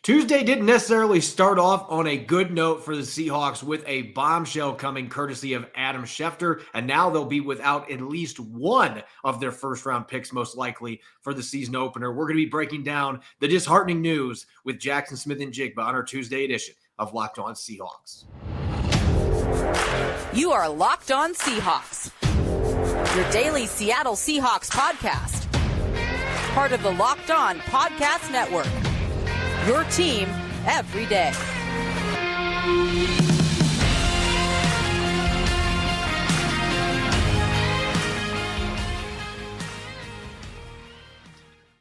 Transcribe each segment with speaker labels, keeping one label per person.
Speaker 1: Tuesday didn't necessarily start off on a good note for the Seahawks with a bombshell coming courtesy of Adam Schefter, and now they'll be without at least one of their first-round picks, most likely, for the season opener. We're going to be breaking down the disheartening news with Jaxon Smith-Njigba on our Tuesday edition of Locked On Seahawks.
Speaker 2: You are Locked On Seahawks, your daily Seattle Seahawks podcast. Part of the Locked On Podcast Network. Your team every day.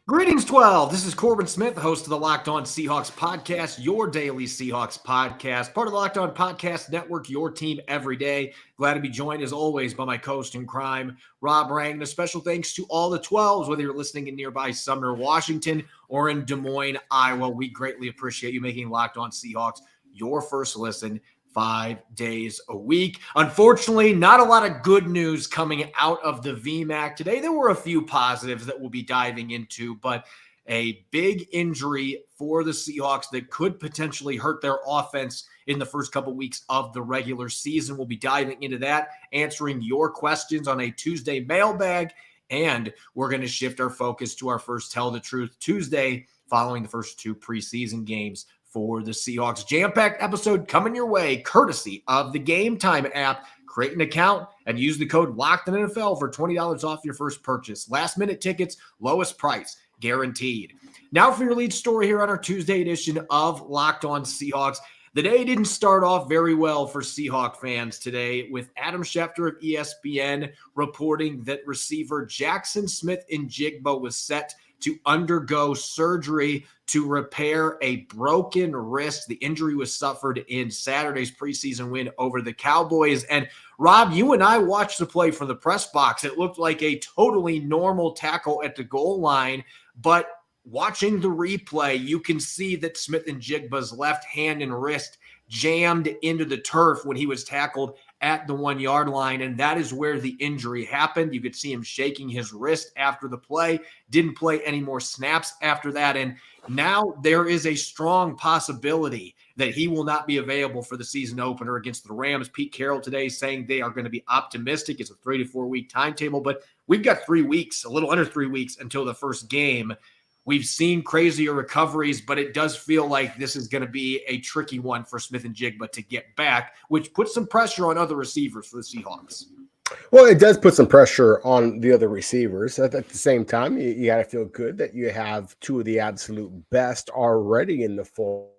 Speaker 1: Greetings, 12. This is Corbin Smith, host of the Locked On Seahawks podcast, your daily Seahawks podcast, part of the Locked On Podcast Network, your team every day. Glad to be joined, as always, by my co-host in crime, Rob Grang. And a special thanks to all the 12s, whether you're listening in nearby Sumner, Washington, or in Des Moines, Iowa. We greatly appreciate you making Locked On Seahawks your first listen 5 days a week. Unfortunately, not a lot of good news coming out of the VMAC today. There were a few positives that we'll be diving into, but a big injury for the Seahawks that could potentially hurt their offense in the first couple weeks of the regular season. We'll be diving into that, answering your questions on a Tuesday mailbag, and we're going to shift our focus to our first Tell the Truth Tuesday following the first two preseason games for the Seahawks. Jam-packed episode coming your way, courtesy of the Game Time app. Create an account and use the code LOCKEDONNFL for $20 off your first purchase. Last-minute tickets, lowest price, guaranteed. Now for your lead story here on our Tuesday edition of Locked On Seahawks. The day didn't start off very well for Seahawk fans today, with Adam Schefter of ESPN reporting that receiver Jaxon Smith-Njigba was set to undergo surgery to repair a broken wrist. The injury was suffered in Saturday's preseason win over the Cowboys. And Rob, you and I watched the play from the press box. It looked like a totally normal tackle at the goal line, but watching the replay, you can see that Smith-Njigba's left hand and wrist jammed into the turf when he was tackled at the 1 yard line, and that is where the injury happened. You could see him shaking his wrist after the play, didn't play any more snaps after that, and now there is a strong possibility that he will not be available for the season opener against the Rams. Pete Carroll today saying they are going to be optimistic. It's a 3 to 4 week timetable, but we've got 3 weeks, a little under 3 weeks until the first game. We've seen crazier recoveries, but it does feel like this is going to be a tricky one for Smith-Njigba to get back, which puts some pressure on other receivers for the Seahawks.
Speaker 3: Well, it does put some pressure on the other receivers. At the same time, you got to feel good that you have two of the absolute best already in the fold.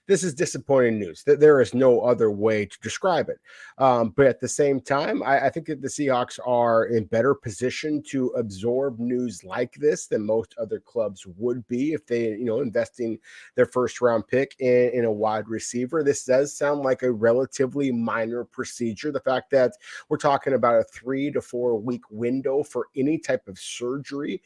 Speaker 3: This is disappointing news. That there is no other way to describe it. But at the same time, I think that the Seahawks are in better position to absorb news like this than most other clubs would be if they, investing their first round pick in a wide receiver. This does sound like a relatively minor procedure. The fact that we're talking about a 3 to 4 week window for any type of surgery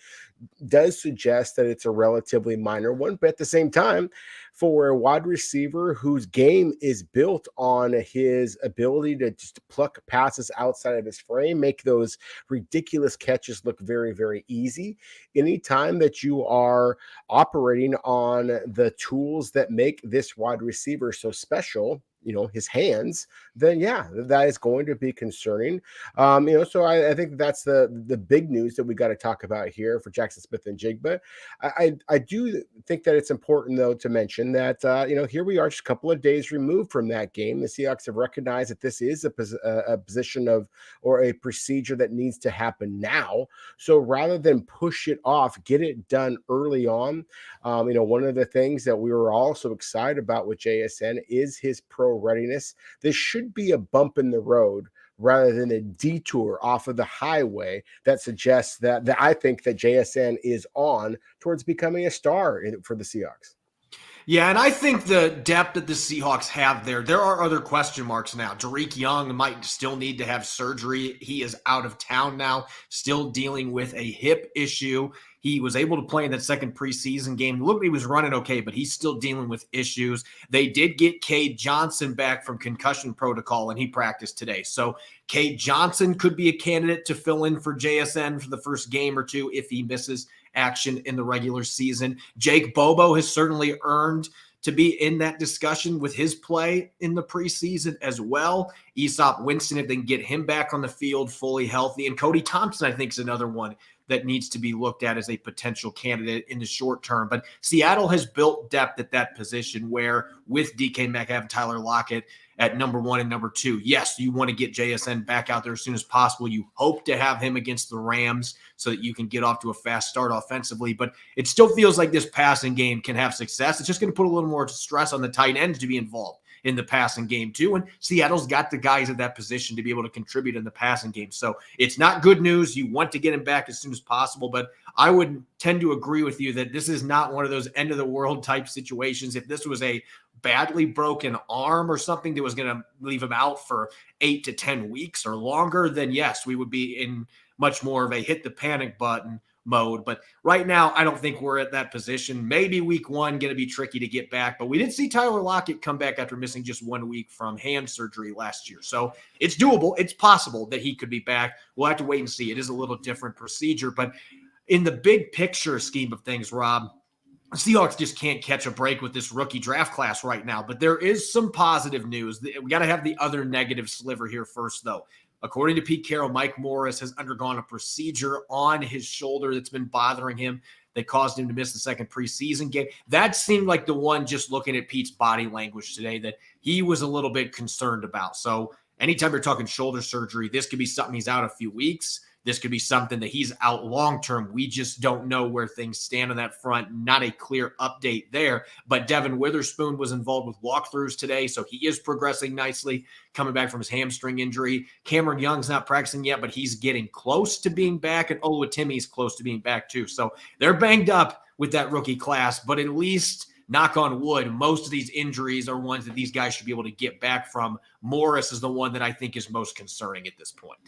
Speaker 3: does suggest that it's a relatively minor one. But at the same time, for a wide receiver whose game is built on his ability to just pluck passes outside of his frame, make those ridiculous catches look very, very easy. Anytime that you are operating on the tools that make this wide receiver so special, his hands, then yeah, that is going to be concerning. So I think that's the big news that we got to talk about here for Jaxon Smith-Njigba. I do think that it's important though to mention that here we are just a couple of days removed from that game. The Seahawks have recognized that this is a position of or a procedure that needs to happen now. So rather than push it off, get it done early on. One of the things that we were also excited about with JSN is his pro readiness. This should be a bump in the road rather than a detour off of the highway that suggests that I think that JSN is on towards becoming a star for the Seahawks.
Speaker 1: Yeah, and I think the depth that the Seahawks have there are other question marks now. Tariq Young might still need to have surgery. He is out of town now, still dealing with a hip issue. He was able to play in that second preseason game. Look, he was running okay, but he's still dealing with issues. They did get Cade Johnson back from concussion protocol, and he practiced today. So Cade Johnson could be a candidate to fill in for JSN for the first game or two if he misses action in the regular season. Jake Bobo has certainly earned to be in that discussion with his play in the preseason as well. Aesop Winston, if they can get him back on the field fully healthy. And Cody Thompson, I think, is another one that needs to be looked at as a potential candidate in the short term. But Seattle has built depth at that position where with DK Metcalf and Tyler Lockett at number 1 and number 2, yes, you want to get JSN back out there as soon as possible. You hope to have him against the Rams so that you can get off to a fast start offensively. But it still feels like this passing game can have success. It's just going to put a little more stress on the tight ends to be involved in the passing game too. And Seattle's got the guys at that position to be able to contribute in the passing game. So it's not good news. You want to get him back as soon as possible, but I would tend to agree with you that this is not one of those end of the world type situations. If this was a badly broken arm or something that was going to leave him out for 8 to 10 weeks or longer, then yes, we would be in much more of a hit the panic button mode. But right now, I don't think we're at that position. Maybe week 1 going to be tricky to get back, but we did see Tyler Lockett come back after missing just 1 week from hand surgery last year. So it's doable. It's possible that he could be back. We'll have to wait and see. It is a little different procedure, but in the big picture scheme of things, Rob, Seahawks just can't catch a break with this rookie draft class right now, but there is some positive news. We got to have the other negative sliver here first, though. According to Pete Carroll, Mike Morris has undergone a procedure on his shoulder that's been bothering him that caused him to miss the second preseason game. That seemed like the one, just looking at Pete's body language today, that he was a little bit concerned about. So anytime you're talking shoulder surgery, this could be something he's out a few weeks. This could be something that he's out long-term. We just don't know where things stand on that front. Not a clear update there. But Devin Witherspoon was involved with walkthroughs today, so he is progressing nicely, coming back from his hamstring injury. Cameron Young's not practicing yet, but he's getting close to being back, and Oluwatimi's close to being back too. So they're banged up with that rookie class, but at least, knock on wood, most of these injuries are ones that these guys should be able to get back from. Morris is the one that I think is most concerning at this point.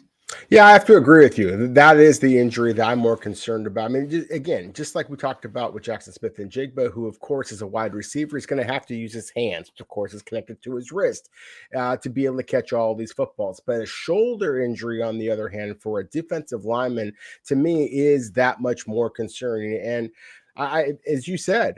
Speaker 3: Yeah, I have to agree with you. That is the injury that I'm more concerned about. I mean, again, just like we talked about with Jaxon Smith-Njigba, who, of course, is a wide receiver, he's going to have to use his hands, which, of course, is connected to his wrist, to be able to catch all these footballs. But a shoulder injury, on the other hand, for a defensive lineman, to me, is that much more concerning. And as you said,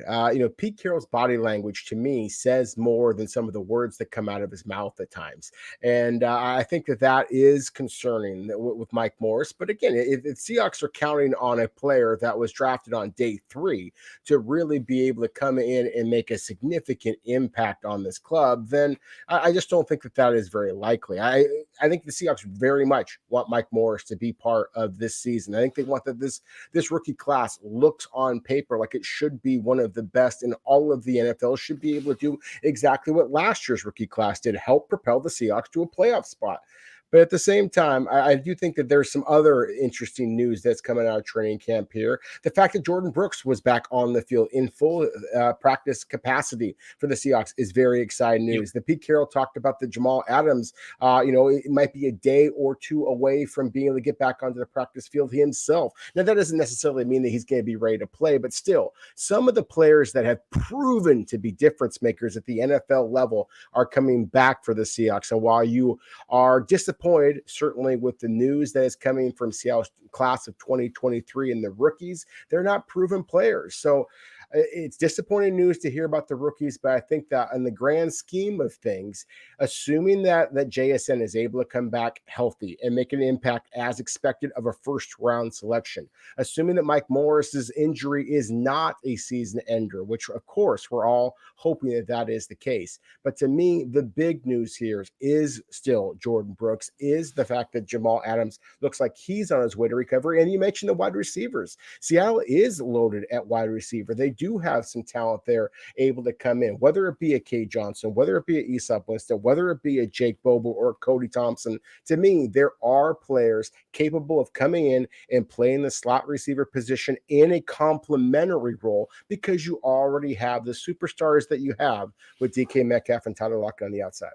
Speaker 3: Pete Carroll's body language to me says more than some of the words that come out of his mouth at times. And I think that is concerning with Mike Morris. But again, if Seahawks are counting on a player that was drafted on day 3 to really be able to come in and make a significant impact on this club, then I just don't think that is very likely. I think the Seahawks very much want Mike Morris to be part of this season. I think they want that this rookie class looks on paper like it should be one of the best in all of the NFL, should be able to do exactly what last year's rookie class did, help propel the Seahawks to a playoff spot. But at the same time, I do think that there's some other interesting news that's coming out of training camp here. The fact that Jordan Brooks was back on the field in full practice capacity for the Seahawks is very exciting news. The Pete Carroll talked about the Jamal Adams, it might be a day or 2 away from being able to get back onto the practice field himself. Now, that doesn't necessarily mean that he's going to be ready to play, but still, some of the players that have proven to be difference makers at the NFL level are coming back for the Seahawks. And while you are disappointed, certainly, with the news that is coming from Seattle's class of 2023 and the rookies, they're not proven players. So it's disappointing news to hear about the rookies, but I think that in the grand scheme of things, assuming that JSN is able to come back healthy and make an impact as expected of a first-round selection, assuming that Mike Morris's injury is not a season ender, which, of course, we're all hoping that is the case. But to me, the big news here is still Jordan Brooks, is the fact that Jamal Adams looks like he's on his way to recovery. And you mentioned the wide receivers. Seattle is loaded at wide receiver. They do have some talent there able to come in, whether it be a Cade Johnson, whether it be a Aesop Winston, whether it be a Jake Bobo or Cody Thompson. To me, there are players capable of coming in and playing the slot receiver position in a complementary role, because you already have the superstars that you have with DK Metcalf and Tyler Lockett on the outside.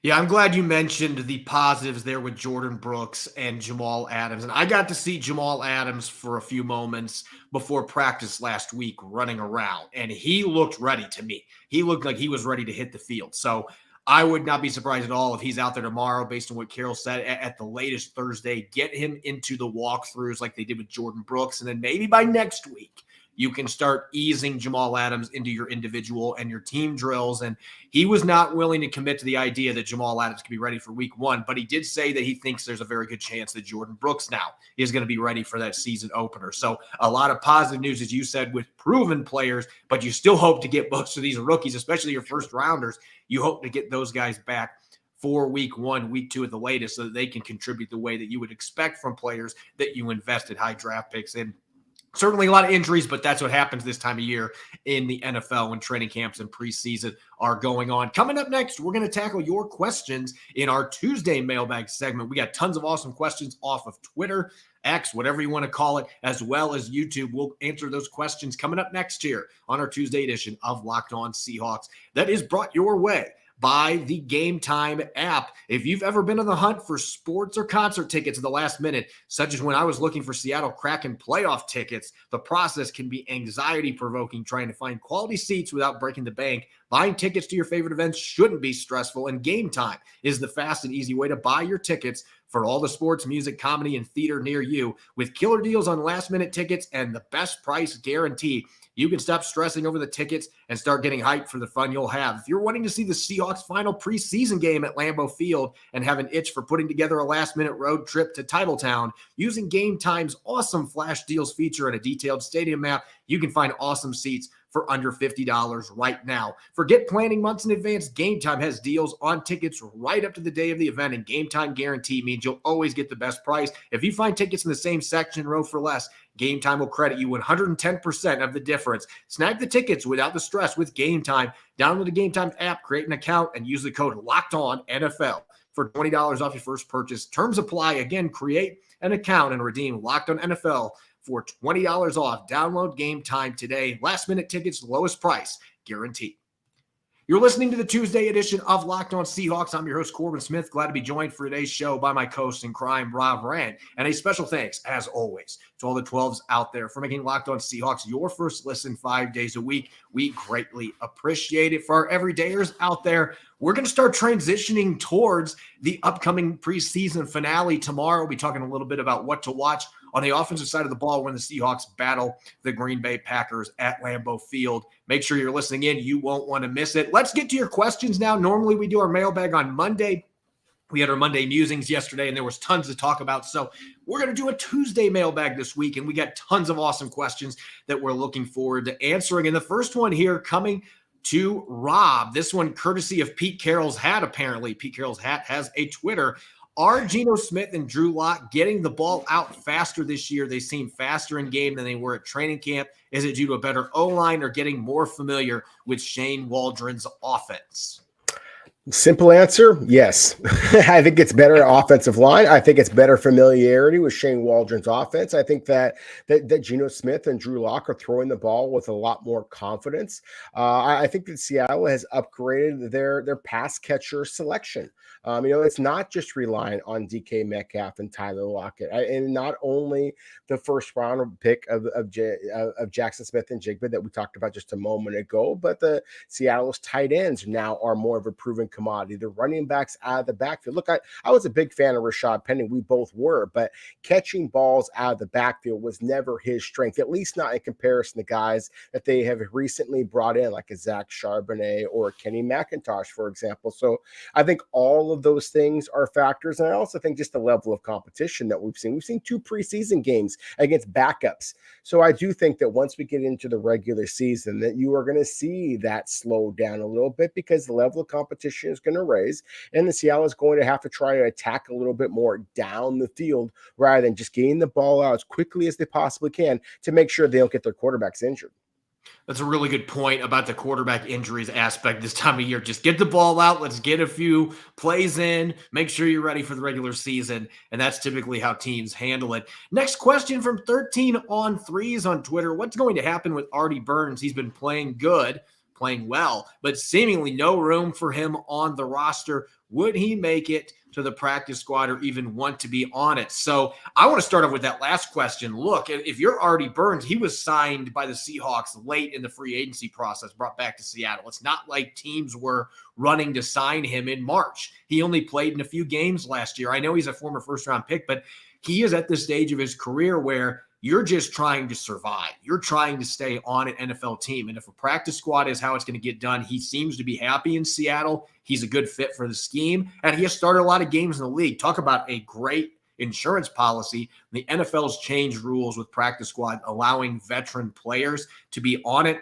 Speaker 1: Yeah, I'm glad you mentioned the positives there with Jordan Brooks and Jamal Adams. And I got to see Jamal Adams for a few moments before practice last week running around, and he looked ready to me. He looked like he was ready to hit the field. So I would not be surprised at all if he's out there tomorrow, based on what Carroll said, at the latest Thursday. Get him into the walkthroughs like they did with Jordan Brooks. And then maybe by next week, you can start easing Jamal Adams into your individual and your team drills. And he was not willing to commit to the idea that Jamal Adams could be ready for week 1, but he did say that he thinks there's a very good chance that Jordan Brooks now is going to be ready for that season opener. So a lot of positive news, as you said, with proven players, but you still hope to get most of these rookies, especially your first rounders. You hope to get those guys back for week 1, week 2 at the latest, so that they can contribute the way that you would expect from players that you invested high draft picks in. Certainly a lot of injuries, but that's what happens this time of year in the NFL when training camps and preseason are going on. Coming up next, we're going to tackle your questions in our Tuesday mailbag segment. We got tons of awesome questions off of Twitter, X, whatever you want to call it, as well as YouTube. We'll answer those questions coming up next here on our Tuesday edition of Locked On Seahawks. That is brought your way by the Game Time app. If you've ever been on the hunt for sports or concert tickets at the last minute, such as when I was looking for Seattle Kraken playoff tickets, the process can be anxiety-provoking trying to find quality seats without breaking the bank. Buying tickets to your favorite events shouldn't be stressful, and Game Time is the fast and easy way to buy your tickets for all the sports, music, comedy, and theater near you. With killer deals on last-minute tickets and the best price guarantee, you can stop stressing over the tickets and start getting hyped for the fun you'll have. If you're wanting to see the Seahawks' final preseason game at Lambeau Field and have an itch for putting together a last-minute road trip to Titletown, using Game Time's awesome flash deals feature and a detailed stadium map, you can find awesome seats for under $50 right now. Forget planning months in advance. Game Time has deals on tickets right up to the day of the event, and Game Time guarantee means you'll always get the best price. If you find tickets in the same section row for less, Game Time will credit you 110% of the difference. Snag the tickets without the stress with Game Time. Download the Game Time app, create an account, and use the code LOCKEDONNFL for $20 off your first purchase. Terms apply. Again, create an account and redeem Locked On NFL for $20 off. Download Game Time today. Last minute tickets, lowest price guaranteed. You're listening to the Tuesday edition of Locked On Seahawks. I'm your host, Corbin Smith. Glad to be joined for today's show by my co-host in crime, Rob Rand. And a special thanks, as always, to all the 12s out there for making Locked On Seahawks your first listen 5 days a week. We greatly appreciate it. For our everydayers out there, we're going to start transitioning towards the upcoming preseason finale tomorrow. We'll be talking a little bit about what to watch on the offensive side of the ball when the Seahawks battle the Green Bay Packers at Lambeau Field. Make sure you're listening in. You won't want to miss it. Let's get to your questions now. Normally we do our mailbag on Monday. We had our Monday musings yesterday, and there was tons to talk about. So we're going to do a Tuesday mailbag this week, and we got tons of awesome questions that we're looking forward to answering. And the first one here coming to Rob. This one courtesy of Pete Carroll's hat, apparently. Pete Carroll's hat has a Twitter. Are Geno Smith and Drew Lock getting the ball out faster this year? They seem faster in game than they were at training camp. Is it due to a better O-line or getting more familiar with Shane Waldron's offense?
Speaker 3: Simple answer, yes. I think it's better offensive line. I think it's better familiarity with Shane Waldron's offense. I think that Geno Smith and Drew Lock are throwing the ball with a lot more confidence. I think that Seattle has upgraded their pass catcher selection. It's not just relying on DK Metcalf and Tyler Lockett, and not only the first round pick of Jaxon Smith-Njigba that we talked about just a moment ago, but the Seattle's tight ends now are more of a proven commodity. The running backs out of the backfield. Look, I was a big fan of Rashad Penny. We both were, but catching balls out of the backfield was never his strength, at least not in comparison to guys that they have recently brought in, like a Zach Charbonnet or Kenny McIntosh, for example. So I think all of those things are factors. And I also think just the level of competition that we've seen. We've seen 2 preseason games against backups. So I do think that once we get into the regular season, that you are going to see that slow down a little bit, because the level of competition is going to raise, and the Seattle is going to have to try to attack a little bit more down the field rather than just getting the ball out as quickly as they possibly can to make sure they don't get their quarterbacks injured.
Speaker 1: That's a really good point about the quarterback injuries aspect this time of year. Just get the ball out. Let's get a few plays in. Make sure you're ready for the regular season. And that's typically how teams handle it. Next question from 13 on 3s on Twitter. What's going to happen with Artie Burns? He's been playing good, playing well, but seemingly no room for him on the roster. Would he make it to the practice squad or even want to be on it. So I want to start off with that last question. Look, if you're Artie Burns, he was signed by the Seahawks late in the free agency process, brought back to Seattle. It's not like teams were running to sign him in March. He only played in a few games last year. I know he's a former first-round pick, but he is at this stage of his career where you're just trying to survive. You're trying to stay on an NFL team. And if a practice squad is how it's going to get done, he seems to be happy in Seattle. He's a good fit for the scheme. And he has started a lot of games in the league. Talk about a great insurance policy. The NFL's changed rules with practice squad, allowing veteran players to be on it,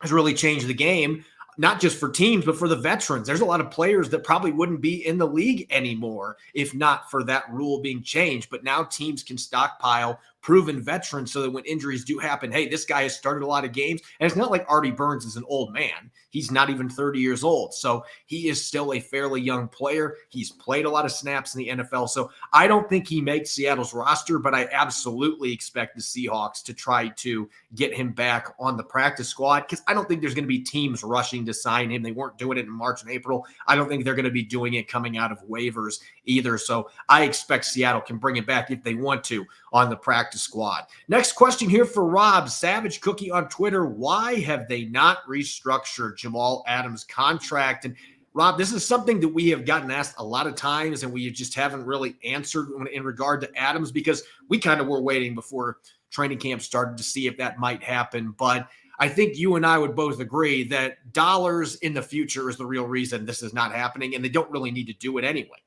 Speaker 1: has really changed the game. Not just for teams, but for the veterans. There's a lot of players that probably wouldn't be in the league anymore if not for that rule being changed. But now teams can stockpile proven veterans so that when injuries do happen, hey, this guy has started a lot of games. And it's not like Artie Burns is an old man. He's not even 30 years old. So he is still a fairly young player. He's played a lot of snaps in the NFL. So I don't think he makes Seattle's roster, but I absolutely expect the Seahawks to try to get him back on the practice squad because I don't think there's going to be teams rushing to sign him. They weren't doing it in March and April. I don't think they're going to be doing it coming out of waivers either. So I expect Seattle can bring it back if they want to on the practice squad. Next question here for Rob Savage Cookie on Twitter. Why have they not restructured Jamal Adams' contract? And Rob, this is something that we have gotten asked a lot of times and we just haven't really answered in regard to Adams because we kind of were waiting before training camp started to see if that might happen. But I think you and I would both agree that dollars in the future is the real reason this is not happening, and they don't really need to do it anyway.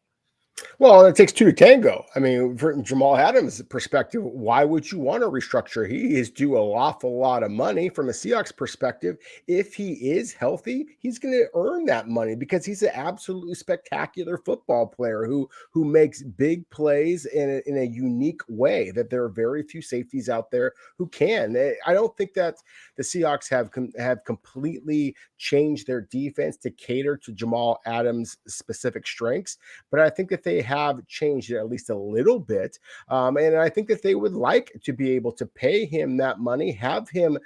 Speaker 3: Well, it takes two to tango. I mean, from Jamal Adams' perspective, why would you want to restructure? He is due an awful lot of money. From a Seahawks perspective, if he is healthy, he's going to earn that money because he's an absolutely spectacular football player who makes big plays in a unique way that there are very few safeties out there who can. I don't think that the Seahawks have completely changed their defense to cater to Jamal Adams' specific strengths, but I think that they have changed it at least a little bit. And I think that they would like to be able to pay him that money, have him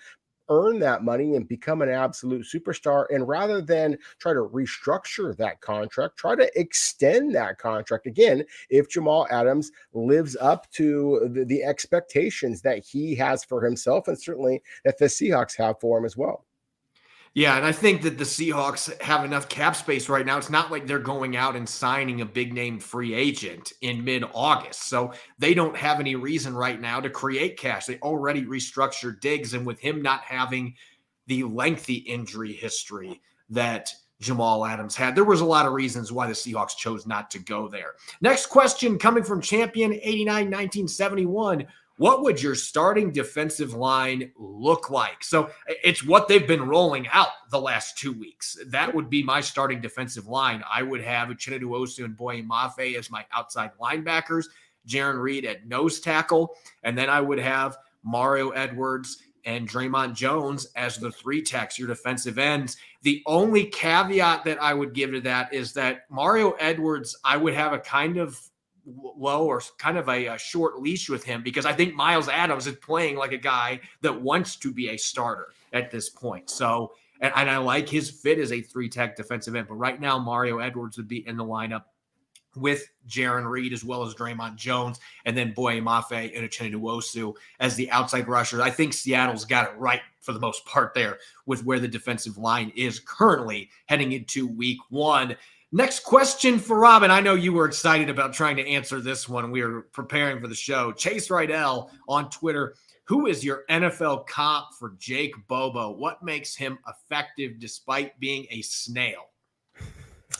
Speaker 3: earn that money and become an absolute superstar. And rather than try to restructure that contract, try to extend that contract. Again, if Jamal Adams lives up to the expectations that he has for himself and certainly that the Seahawks have for him as well.
Speaker 1: Yeah, and I think that the Seahawks have enough cap space right now. It's not like they're going out and signing a big-name free agent in mid-August. So they don't have any reason right now to create cash. They already restructured Diggs, and with him not having the lengthy injury history that Jamal Adams had, there was a lot of reasons why the Seahawks chose not to go there. Next question coming from Champion 89-1971. What would your starting defensive line look like? So it's what they've been rolling out the last 2 weeks. That would be my starting defensive line. I would have Uchenna Nwosu and Boye Mafe as my outside linebackers, Jaron Reed at nose tackle, and then I would have Mario Edwards and Draymond Jones as the three techs, your defensive ends. The only caveat that I would give to that is that Mario Edwards, I would have a kind of low or kind of a short leash with him because I think Miles Adams is playing like a guy that wants to be a starter at this point. So, and I like his fit as a three-tech defensive end, but right now Mario Edwards would be in the lineup with Jaron Reed as well as Draymond Jones, and then Boye Mafe and Uchenna Nwosu as the outside rushers. I think Seattle's got it right for the most part there with where the defensive line is currently heading into week one. Next question for Robin. I know you were excited about trying to answer this one. We were preparing for the show. Chase Rydell on Twitter. Who is your NFL comp for Jake Bobo? What makes him effective despite being a snail?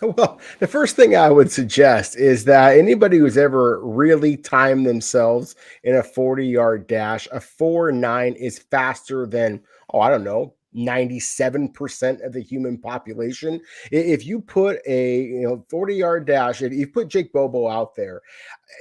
Speaker 3: Well, the first thing I would suggest is that anybody who's ever really timed themselves in a 40-yard dash, a 4.9 is faster than, 97% of the human population. If you put a 40-yard dash, if you put Jake Bobo out there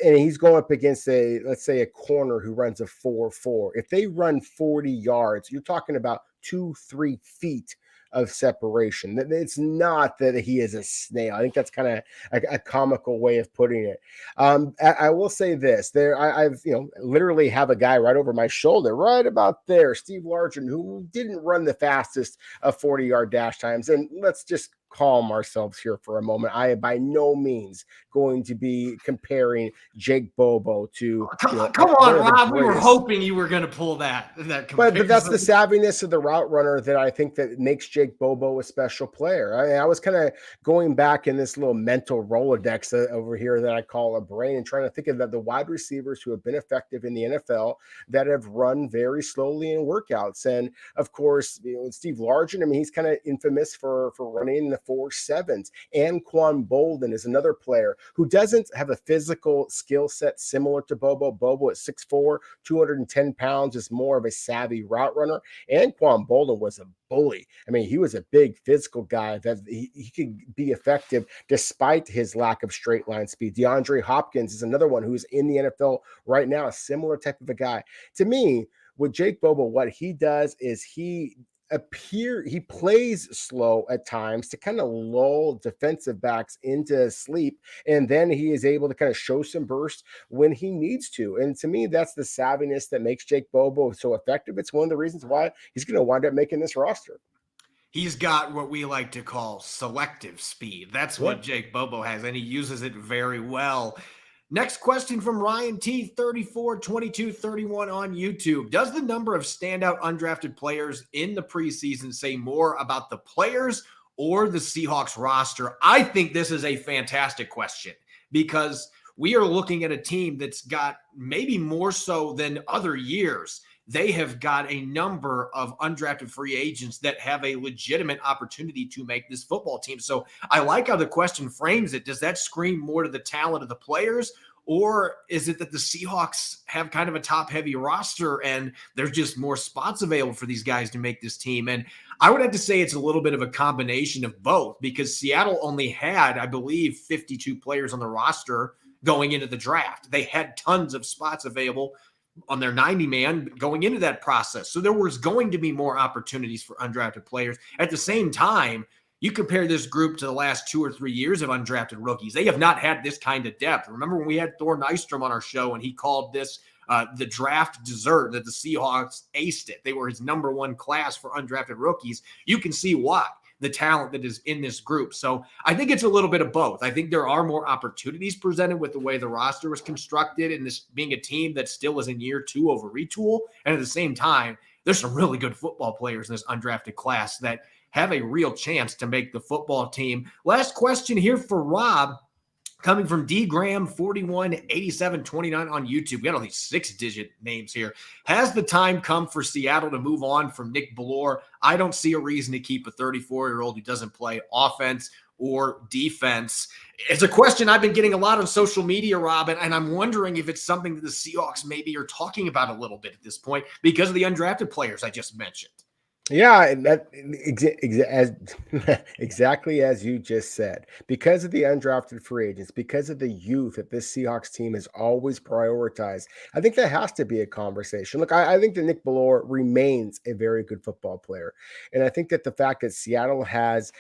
Speaker 3: and he's going up against let's say a corner who runs a 4.4, if they run 40 yards, you're talking about 2-3 feet of separation. It's not that he is a snail. I think that's kind of a comical way of putting it. I will say this: I've literally have a guy right over my shoulder, right about there, Steve Largent, who didn't run the fastest of 40-yard dash times. And let's just calm ourselves here for a moment. I am by no means going to be comparing Jake Bobo to
Speaker 1: come on, Rob. We were
Speaker 3: greatest.
Speaker 1: hoping you were going to pull that comparison.
Speaker 3: But that's the savviness of the route runner that I think that makes Jake Bobo a special player. I was kind of going back in this little mental Rolodex over here that I call a brain, and trying to think of the wide receivers who have been effective in the NFL that have run very slowly in workouts. And of course, Steve Largent, I mean, he's kind of infamous for running in the 4.7s. Anquan Bolden is another player who doesn't have a physical skill set similar to Bobo. Bobo at 6'4", 210 pounds is more of a savvy route runner. Anquan Bolden was a bully. I mean, he was a big physical guy that he could be effective despite his lack of straight line speed. DeAndre Hopkins is another one who's in the NFL right now, a similar type of a guy. To me, with Jake Bobo, what he does is he plays slow at times to kind of lull defensive backs into sleep, and then he is able to kind of show some burst when he needs to. And to me, that's the savviness that makes Jake Bobo so effective. It's one of the reasons why he's going to wind up making this roster.
Speaker 1: He's got what we like to call selective speed. That's what Jake Bobo has, and he uses it very well. Next question from Ryan T, 34, 22, 31 on YouTube. Does the number of standout undrafted players in the preseason say more about the players or the Seahawks roster? I think this is a fantastic question because we are looking at a team that's got, maybe more so than other years, they have got a number of undrafted free agents that have a legitimate opportunity to make this football team. So I like how the question frames it. Does that scream more to the talent of the players, or is it that the Seahawks have kind of a top-heavy roster and there's just more spots available for these guys to make this team? And I would have to say it's a little bit of a combination of both, because Seattle only had, I believe, 52 players on the roster going into the draft. They had tons of spots available on their 90-man going into that process. So there was going to be more opportunities for undrafted players. At the same time, you compare this group to the last 2 or 3 years of undrafted rookies. They have not had this kind of depth. Remember when we had Thor Nystrom on our show and he called this the draft dessert, that the Seahawks aced it. They were his number one class for undrafted rookies. You can see why, the talent that is in this group. So I think it's a little bit of both. I think there are more opportunities presented with the way the roster was constructed, and this being a team that still is in year 2 of a retool. And at the same time, there's some really good football players in this undrafted class that have a real chance to make the football team. Last question here for Rob, coming from D Graham 418729 on YouTube. We got all these 6-digit names here. Has the time come for Seattle to move on from Nick Bellore? I don't see a reason to keep a 34-year-old who doesn't play offense or defense. It's a question I've been getting a lot on social media, Rob, and I'm wondering if it's something that the Seahawks maybe are talking about a little bit at this point because of the undrafted players I just mentioned.
Speaker 3: Yeah, exactly as you just said. Because of the undrafted free agents, because of the youth that this Seahawks team has always prioritized, I think that has to be a conversation. Look, I think that Nick Bellore remains a very good football player. And I think that the fact that Seattle has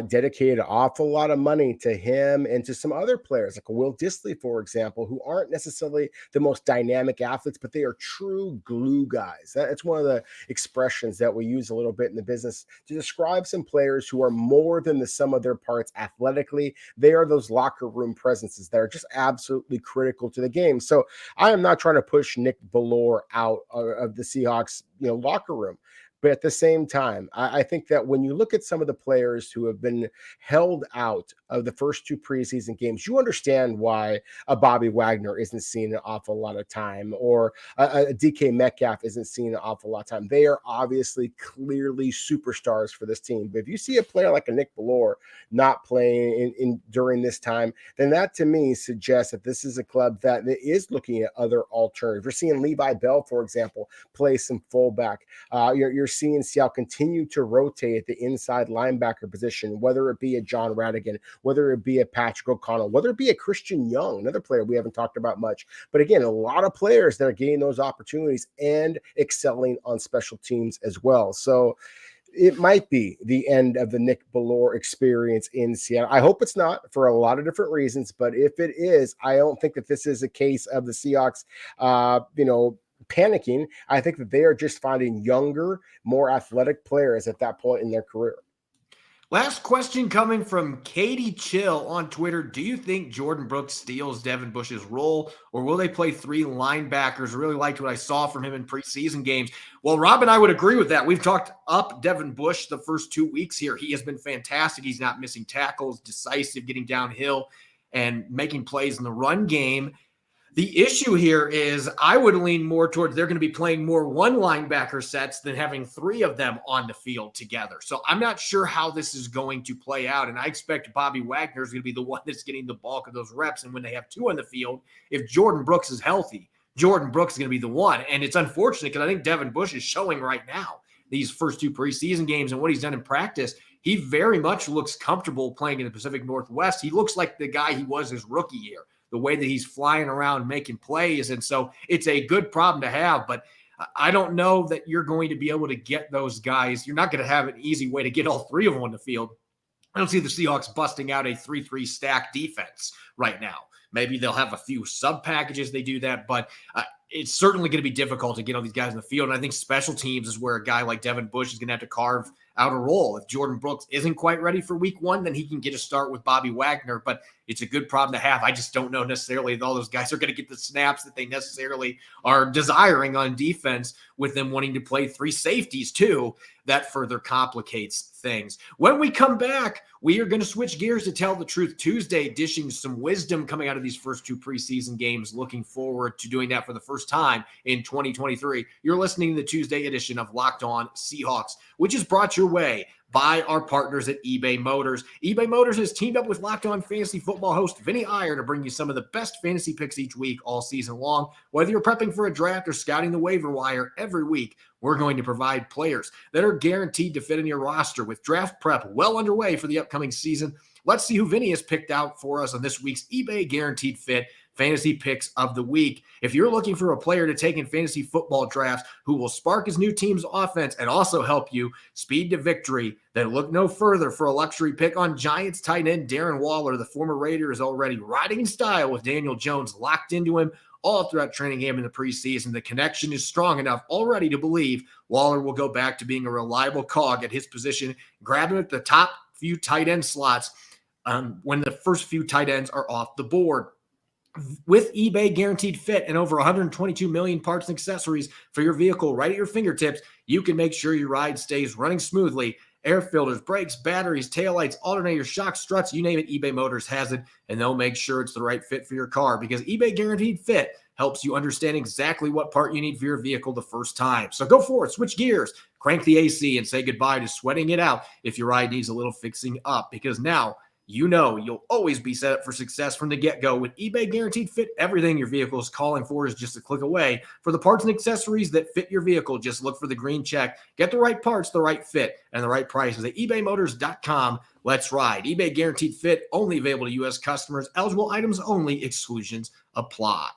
Speaker 3: dedicated an awful lot of money to him and to some other players, like Will Dissly, for example, who aren't necessarily the most dynamic athletes, but they are true glue guys. That's one of the expressions that we use a little bit in the business to describe some players who are more than the sum of their parts athletically. They are those locker room presences that are just absolutely critical to the game. So I am not trying to push Nick Bellore out of the Seahawks, locker room. But at the same time, I think that when you look at some of the players who have been held out of the first 2 preseason games, you understand why a Bobby Wagner isn't seeing an awful lot of time, or a DK Metcalf isn't seeing an awful lot of time. They are obviously clearly superstars for this team. But if you see a player like a Nick Bellore not playing in during this time, then that to me suggests that this is a club that is looking at other alternatives. We're seeing Levi Bell, for example, play some fullback. You're seeing Seattle continue to rotate at the inside linebacker position, whether it be a John Radigan, whether it be a Patrick O'Connell, whether it be a Christian Young, another player we haven't talked about much. But again, a lot of players that are getting those opportunities and excelling on special teams as well. So it might be the end of the Nick Bellore experience in Seattle. I hope it's not, for a lot of different reasons. But if it is, I don't think that this is a case of the Seahawks, panicking. I think that they are just finding younger, more athletic players at that point in their career.
Speaker 1: Last question coming from Katie Chill on Twitter. Do you think Jordan Brooks steals Devin Bush's role, or will they play three linebackers? Really liked what I saw from him in preseason games. Well, Rob and I would agree with that. We've talked up Devin Bush the first 2 weeks here. He has been fantastic. He's not missing tackles, decisive, getting downhill, and making plays in the run game. The issue here is I would lean more towards they're going to be playing more one linebacker sets than having three of them on the field together. So I'm not sure how this is going to play out. And I expect Bobby Wagner is going to be the one that's getting the bulk of those reps. And when they have two on the field, if Jordan Brooks is healthy, Jordan Brooks is going to be the one. And it's unfortunate because I think Devin Bush is showing right now these first two preseason games and what he's done in practice. He very much looks comfortable playing in the Pacific Northwest. He looks like the guy he was his rookie year, the way that he's flying around making plays. And so it's a good problem to have, but I don't know that you're going to be able to get those guys. You're not going to have an easy way to get all three of them on the field. I don't see the Seahawks busting out a 3-3 stack defense right now. Maybe they'll have a few sub packages they do that, but it's certainly going to be difficult to get all these guys in the field. And I think special teams is where a guy like Devin Bush is going to have to carve out a role. If Jordan Brooks isn't quite ready for week one, then he can get a start with Bobby Wagner, but it's a good problem to have. I just don't know necessarily that all those guys are going to get the snaps that they necessarily are desiring on defense, with them wanting to play three safeties too. That further complicates things. When we come back, we are going to switch gears to Tell the Truth Tuesday, dishing some wisdom coming out of these first two preseason games. Looking forward to doing that for the first time in 2023. You're listening to the Tuesday edition of Locked On Seahawks, which is brought your way by our partners at eBay Motors. eBay Motors has teamed up with Locked On Fantasy Football host Vinny Iyer to bring you some of the best fantasy picks each week all season long. Whether you're prepping for a draft or scouting the waiver wire, every week we're going to provide players that are guaranteed to fit in your roster. With draft prep well underway for the upcoming season, let's see who Vinny has picked out for us on this week's eBay Guaranteed Fit Fantasy Picks of the Week. If you're looking for a player to take in fantasy football drafts who will spark his new team's offense and also help you speed to victory, then look no further for a luxury pick on Giants tight end Darren Waller. The former Raider is already riding in style with Daniel Jones locked into him all throughout training camp in the preseason. The connection is strong enough already to believe Waller will go back to being a reliable cog at his position, grabbing at the top few tight end slots when the first few tight ends are off the board. With eBay Guaranteed Fit and over 122 million parts and accessories for your vehicle right at your fingertips, you can make sure your ride stays running smoothly. Air filters, brakes, batteries, taillights, alternators, shocks, struts, you name it, eBay Motors has it, and they'll make sure it's the right fit for your car, because eBay Guaranteed Fit helps you understand exactly what part you need for your vehicle the first time. So go for it, switch gears, crank the AC, and say goodbye to sweating it out if your ride needs a little fixing up, because now you know you'll always be set up for success from the get-go. With eBay Guaranteed Fit, everything your vehicle is calling for is just a click away. For the parts and accessories that fit your vehicle, just look for the green check. Get the right parts, the right fit, and the right prices at ebaymotors.com. Let's ride. eBay Guaranteed Fit, only available to U.S. customers. Eligible items only. Exclusions apply.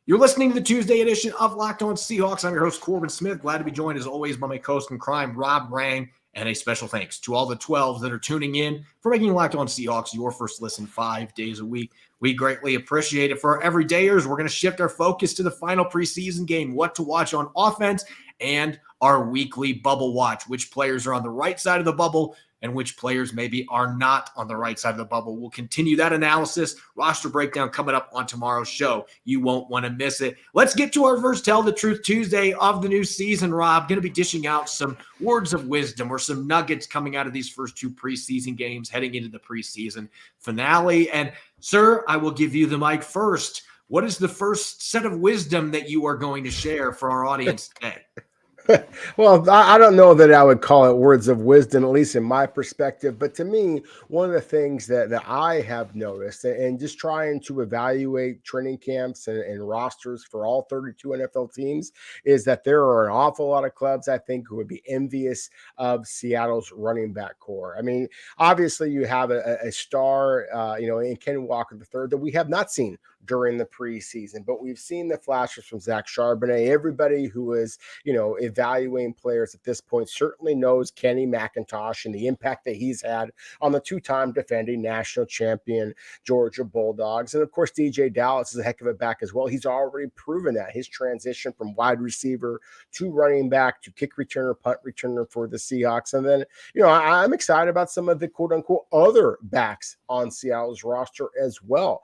Speaker 1: You're listening to the Tuesday edition of Locked On Seahawks. I'm your host, Corbin Smith. Glad to be joined, as always, by my co-host in crime, Rob Grang. And a special thanks to all the 12s that are tuning in for making Locked On Seahawks your first listen 5 days a week. We greatly appreciate it. For our everydayers, we're going to shift our focus to the final preseason game, what to watch on offense, and our weekly bubble watch, which players are on the right side of the bubble and which players maybe are not on the right side of the bubble. We'll continue that analysis, roster breakdown coming up on tomorrow's show. You won't want to miss it. Let's get to our first Tell the Truth Tuesday of the new season, Rob. Going to be dishing out some words of wisdom or some nuggets coming out of these first two preseason games heading into the preseason finale. And, sir, I will give you the mic first. What is the first set of wisdom that you are going to share for our audience today?
Speaker 3: Well, I don't know that I would call it words of wisdom, at least in my perspective. But to me, one of the things that I have noticed, and just trying to evaluate training camps and rosters for all 32 NFL teams, is that there are an awful lot of clubs, I think, who would be envious of Seattle's running back core. I mean, obviously, you have a star, in Ken Walker III that we have not seen during the preseason, but we've seen the flashes from Zach Charbonnet. Everybody who is, evaluating players at this point certainly knows Kenny McIntosh and the impact that he's had on the two-time defending national champion Georgia Bulldogs. And of course, DJ Dallas is a heck of a back as well. He's already proven that his transition from wide receiver to running back to kick returner, punt returner for the Seahawks. And then, I'm excited about some of the quote unquote other backs on Seattle's roster as well.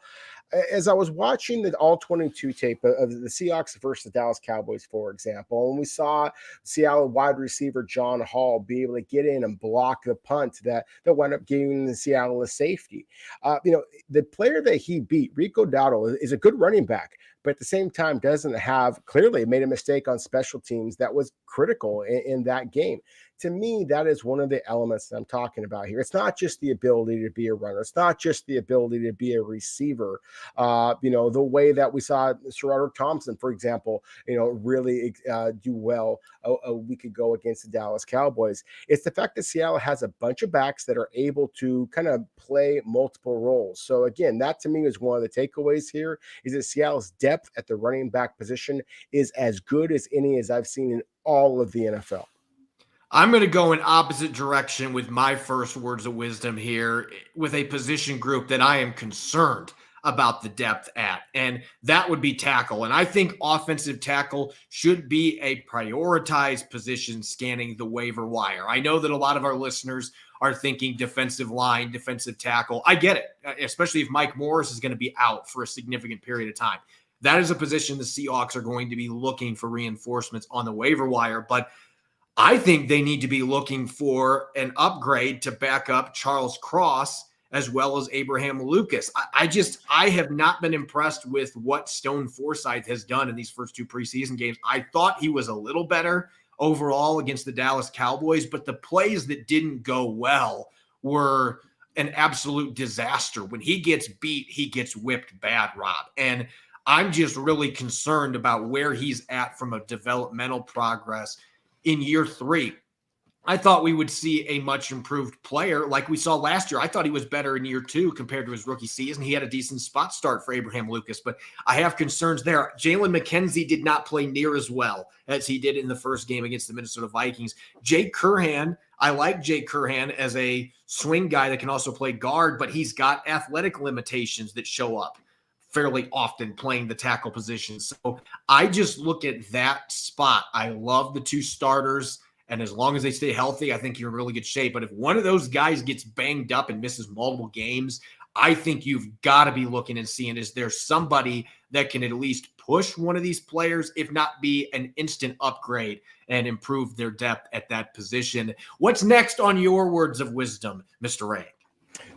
Speaker 3: As I was watching the all 22 tape of the Seahawks versus the Dallas Cowboys, for example, and we saw Seattle wide receiver John Hall be able to get in and block the punt that wound up giving the Seattle a safety. The player that he beat, Rico Dowdle, is a good running back, but at the same time doesn't have, clearly made a mistake on special teams that was critical in that game. To me, that is one of the elements that I'm talking about here. It's not just the ability to be a runner. It's not just the ability to be a receiver. The way that we saw Sherrod Thompson, for example, really do well a week ago against the Dallas Cowboys. It's the fact that Seattle has a bunch of backs that are able to kind of play multiple roles. So again, that to me is one of the takeaways here, is that Seattle's depth at the running back position is as good as any as I've seen in all of the NFL.
Speaker 1: I'm going to go in opposite direction with my first words of wisdom here with a position group that I am concerned about the depth at, and that would be tackle. And I think offensive tackle should be a prioritized position scanning the waiver wire. I know that a lot of our listeners are thinking defensive line, defensive tackle. I get it, especially if Mike Morris is going to be out for a significant period of time. That is a position the Seahawks are going to be looking for reinforcements on the waiver wire, but I think they need to be looking for an upgrade to back up Charles Cross as well as Abraham Lucas. I have not been impressed with what Stone Forsythe has done in these first two preseason games. I thought he was a little better overall against the Dallas Cowboys, but the plays that didn't go well were an absolute disaster. When he gets beat, he gets whipped bad, Rob. And I'm just really concerned about where he's at from a developmental progress in year 3. I thought we would see a much improved player like we saw last year. I thought he was better in year 2 compared to his rookie season. He had a decent spot start for Abraham Lucas, but I have concerns there. Jalen McKenzie did not play near as well as he did in the first game against the Minnesota Vikings. Jake Curhan, I like Jake Curhan as a swing guy that can also play guard, but he's got athletic limitations that show up fairly often playing the tackle position. So I just look at that spot. I love the two starters, and as long as they stay healthy, I think you're in really good shape. But if one of those guys gets banged up and misses multiple games, I think you've got to be looking and seeing, is there somebody that can at least push one of these players, if not be an instant upgrade and improve their depth at that position? What's next on your words of wisdom, Mr. Ray?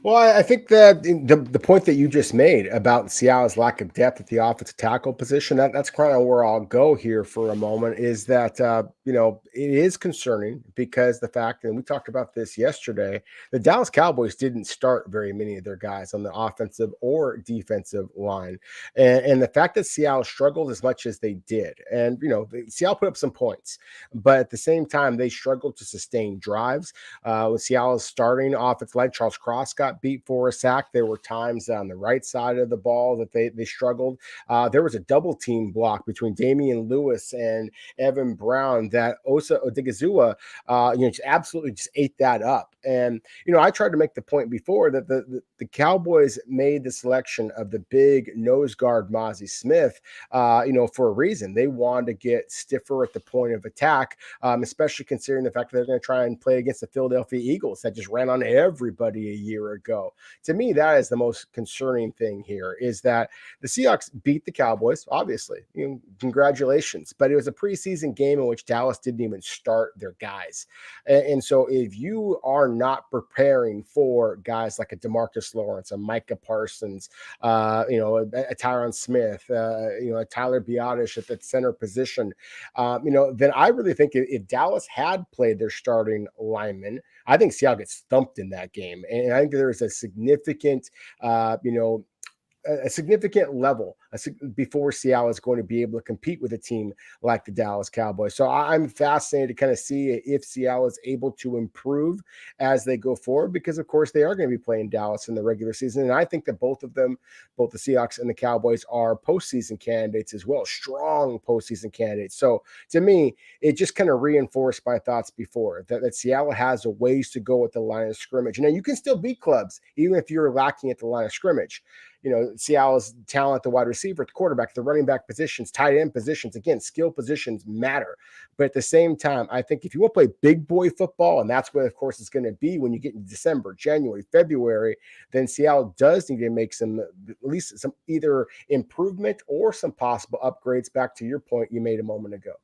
Speaker 3: Well, I think that the point that you just made about Seattle's lack of depth at the offensive tackle position, that's kind of where I'll go here for a moment, is that, it is concerning because the fact, and we talked about this yesterday, the Dallas Cowboys didn't start very many of their guys on the offensive or defensive line. And the fact that Seattle struggled as much as they did, and, Seattle put up some points, but at the same time, they struggled to sustain drives. With Seattle's starting offensive line, Charles Cross got beat for a sack. There were times on the right side of the ball that they struggled. There was a double team block between Damian Lewis and Evan Brown that Osa Odigizua, just absolutely just ate that up. And, I tried to make the point before that the Cowboys made the selection of the big nose guard Mozzie Smith, for a reason. They wanted to get stiffer at the point of attack, especially considering the fact that they're going to try and play against the Philadelphia Eagles that just ran on everybody a year ago. To me, that is the most concerning thing here, is that the Seahawks beat the Cowboys, obviously. Congratulations. But it was a preseason game in which Dallas didn't even start their guys. And so if you are not preparing for guys like a DeMarcus Lawrence, a Micah Parsons, a Tyron Smith, a Tyler Biotish at the center position, then I really think if Dallas had played their starting linemen, I think Seattle gets thumped in that game. And I think there's a significant, a significant level before Seattle is going to be able to compete with a team like the Dallas Cowboys. So I'm fascinated to kind of see if Seattle is able to improve as they go forward, because of course they are going to be playing Dallas in the regular season. And I think that both of them, both the Seahawks and the Cowboys, are postseason candidates as well, strong postseason candidates. So to me, it just kind of reinforced my thoughts before that Seattle has a ways to go at the line of scrimmage. Now you can still beat clubs, even if you're lacking at the line of scrimmage. You know, Seattle's talent, the wide receiver, the quarterback, the running back positions, tight end positions, again, skill positions matter. But at the same time, I think if you want to play big boy football, and that's what, of course, it's going to be when you get into December, January, February, then Seattle does need to make some, at least some either improvement or some possible upgrades, back to your point you made a moment ago.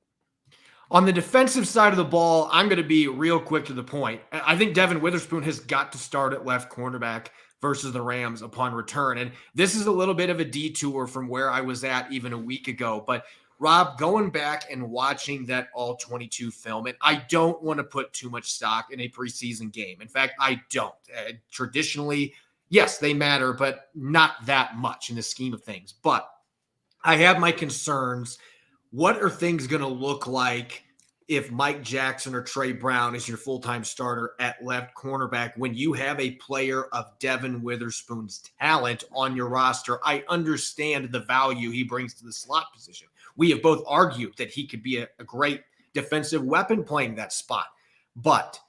Speaker 1: On the defensive side of the ball, I'm going to be real quick to the point. I think Devin Witherspoon has got to start at left cornerback versus the Rams upon return. And this is a little bit of a detour from where I was at even a week ago. But Rob, going back and watching that all 22 film, and I don't want to put too much stock in a preseason game. In fact, I don't. Traditionally, yes, they matter, but not that much in the scheme of things. But I have my concerns. What are things going to look like if Mike Jackson or Trey Brown is your full-time starter at left cornerback when you have a player of Devin Witherspoon's talent on your roster? I understand the value he brings to the slot position. We have both argued that he could be a great defensive weapon playing that spot. But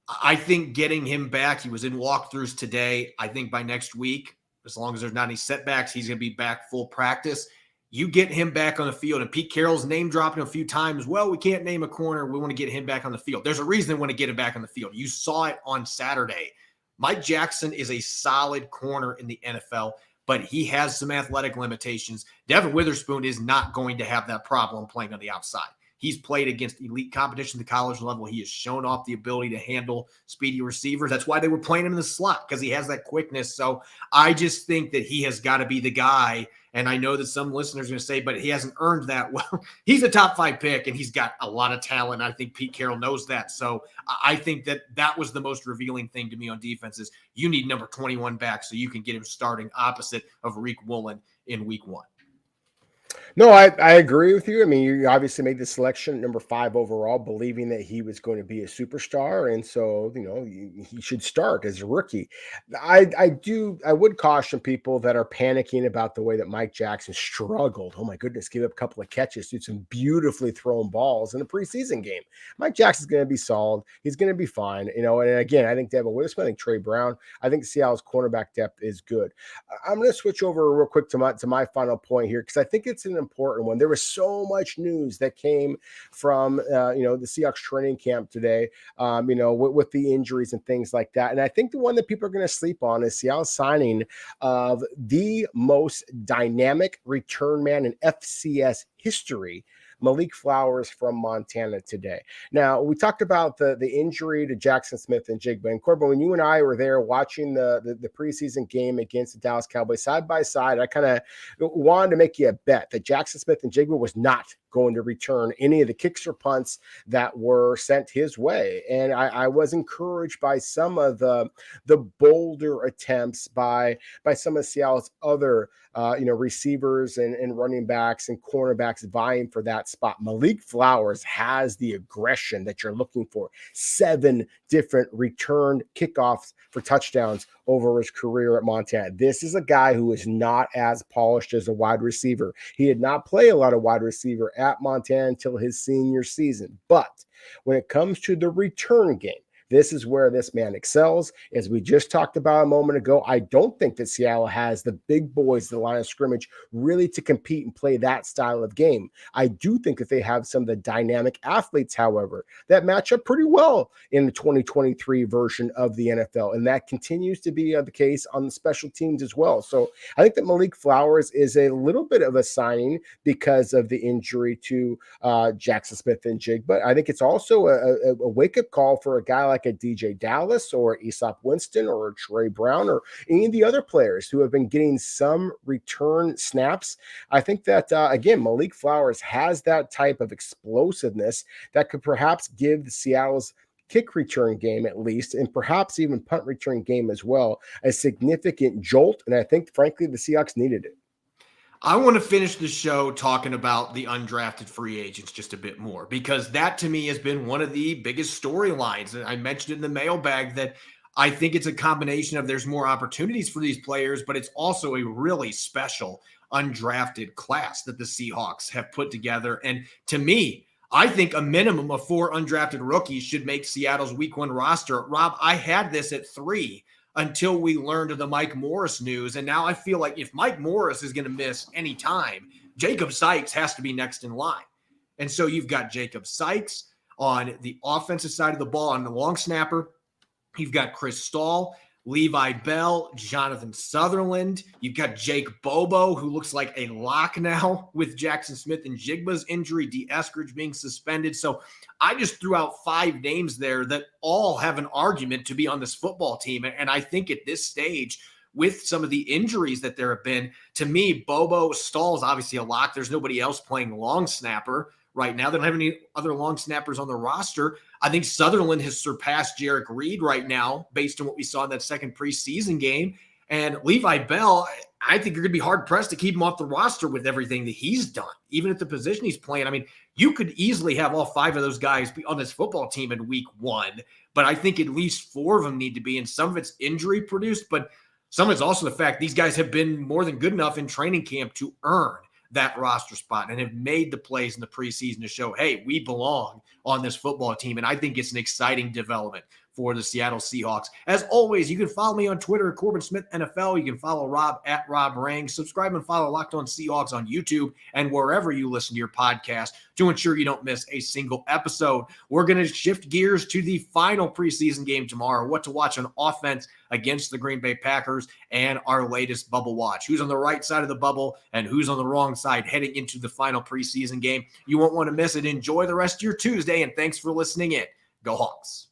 Speaker 1: I think getting him back, he was in walkthroughs today. I think by next week, as long as there's not any setbacks, he's going to be back full practice. You get him back on the field, and Pete Carroll's name dropping a few times. Well, we can't name a corner. We want to get him back on the field. There's a reason they want to get him back on the field. You saw it on Saturday. Mike Jackson is a solid corner in the NFL, but he has some athletic limitations. Devin Witherspoon is not going to have that problem playing on the outside. He's played against elite competition at the college level. He has shown off the ability to handle speedy receivers. That's why they were playing him in the slot, because he has that quickness. So I just think that he has got to be the guy. And I know that some listeners are going to say, but he hasn't earned that. Well, he's a top 5 pick, and he's got a lot of talent. I think Pete Carroll knows that. So I think that was the most revealing thing to me on defense is you need number 21 back so you can get him starting opposite of Riq Woolen in week 1.
Speaker 3: No, I agree with you. I mean, you obviously made the selection number 5 overall, believing that he was going to be a superstar. And so, you know, he should start as a rookie. I would caution people that are panicking about the way that Mike Jackson struggled. Oh my goodness, gave up a couple of catches, did some beautifully thrown balls in a preseason game. Mike Jackson's going to be solid. He's going to be fine. You know, and again, I think Devin Witherspoon, I think Trey Brown, I think Seattle's cornerback depth is good. I'm going to switch over real quick to my final point here, because I think it's an important one. There was so much news that came from the Seahawks training camp today, with the injuries and things like that. And I think the one that people are going to sleep on is Seattle's signing of the most dynamic return man in FCS history, Malik Flowers from Montana today. Now, we talked about the injury to Jaxon Smith-Njigba. And Corbin, when you and I were there watching the preseason game against the Dallas Cowboys side by side, I kind of wanted to make you a bet that Jaxon Smith-Njigba was not going to return any of the kicks or punts that were sent his way. And I was encouraged by some of the bolder attempts by some of Seattle's other receivers and running backs and cornerbacks vying for that spot. Malik Flowers has the aggression that you're looking for. 7 different returned kickoffs for touchdowns over his career at Montana. This is a guy who is not as polished as a wide receiver. He did not play a lot of wide receiver at Montana until his senior season. But when it comes to the return game, this is where this man excels. As we just talked about a moment ago, I don't think that Seattle has the big boys, the line of scrimmage, really to compete and play that style of game. I do think that they have some of the dynamic athletes, however, that match up pretty well in the 2023 version of the NFL. And that continues to be the case on the special teams as well. So I think that Malik Flowers is a little bit of a signing because of the injury to Jaxon Smith-Njigba. I think it's also a wake-up call for a guy like a DJ Dallas or Aesop Winston or Trey Brown or any of the other players who have been getting some return snaps. I think that, again, Malik Flowers has that type of explosiveness that could perhaps give the Seattle's kick return game at least, and perhaps even punt return game as well, a significant jolt. And I think, frankly, the Seahawks needed it.
Speaker 1: I want to finish the show talking about the undrafted free agents just a bit more, because that to me has been one of the biggest storylines. And I mentioned it in the mailbag that I think it's a combination of there's more opportunities for these players, but it's also a really special undrafted class that the Seahawks have put together. And to me, I think a minimum of 4 undrafted rookies should make Seattle's week 1 roster. Rob, I had this at 3 until we learned of the Mike Morris news. And now I feel like if Mike Morris is going to miss any time, Jacob Sykes has to be next in line. And so you've got Jacob Sykes on the offensive side of the ball on the long snapper. You've got Chris Stahl, Levi Bell, Jonathan Sutherland. You've got Jake Bobo, who looks like a lock now with Jaxon Smith-Njigba's injury, D. Eskridge being suspended. So I just threw out 5 names there that all have an argument to be on this football team. And I think at this stage, with some of the injuries that there have been, to me, Bobo, Stahl is obviously a lock. There's nobody else playing long snapper right now. They don't have any other long snappers on the roster. I think Sutherland has surpassed Jarek Reed right now based on what we saw in that second preseason game. And Levi Bell, I think you're going to be hard-pressed to keep him off the roster with everything that he's done, even at the position he's playing. I mean, you could easily have all 5 of those guys be on this football team in week 1, but I think at least 4 of them need to be, and some of it's injury-produced, but some of it's also the fact these guys have been more than good enough in training camp to earn that roster spot and have made the plays in the preseason to show, hey, we belong on this football team. And I think it's an exciting development for the Seattle Seahawks. As always, you can follow me on Twitter at Corbin Smith NFL. You can follow Rob at Rob Rang. Subscribe and follow Locked On Seahawks on YouTube and wherever you listen to your podcast to ensure you don't miss a single episode. We're going to shift gears to the final preseason game tomorrow, what to watch on offense against the Green Bay Packers, and our latest bubble watch. Who's on the right side of the bubble and who's on the wrong side heading into the final preseason game. You won't want to miss it. Enjoy the rest of your Tuesday, and thanks for listening in. Go Hawks.